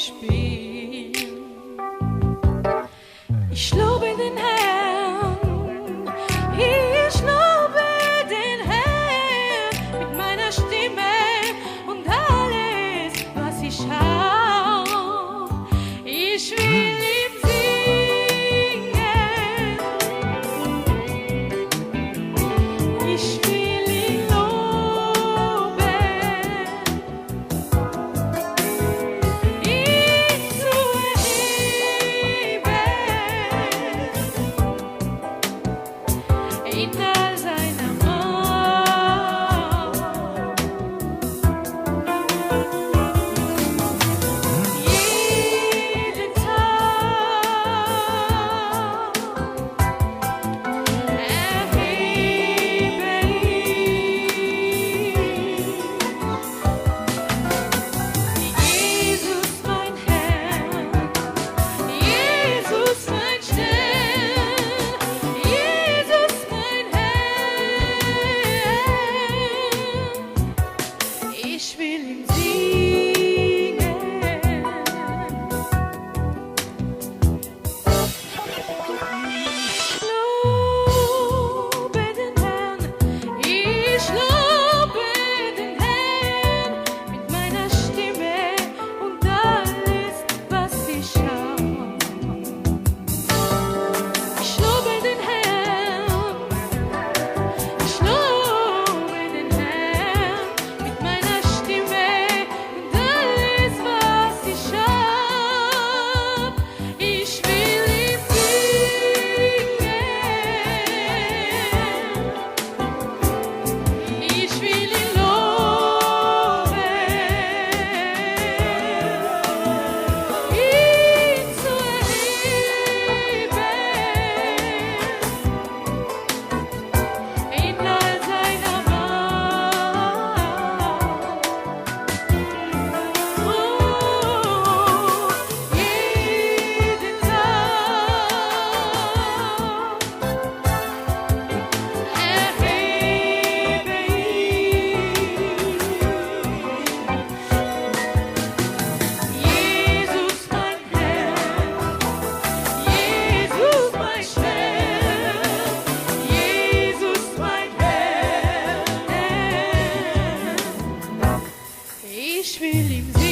ich bin. Ich lobe den Herrn, ich lobe den Herrn mit meiner Stimme und alles, was ich hab. Ich will ihm singen, ich will ihn loben, ihn zu erheben, in all seiner Macht. Jeden Tag erhebe ich Jesus, mein Herr, Jesus, mein Stern, Jesus, mein Herr. Ich will ihm singen. Ich lobe den Herrn, ich lobe den Herrn mit meiner Stimme und alles, was ich hab. Ich lobe den Herrn, ich lobe den Herrn mit meiner Stimme und alles, was ich hab. Ich will ihm singen, ich will ihn loben, ihn zu erheben, in all seiner Macht. Jeden Tag erhebe ich Jesus, mein Herr, Jesus, mein Stern, Jesus, mein Herr. Ich will ihm singen.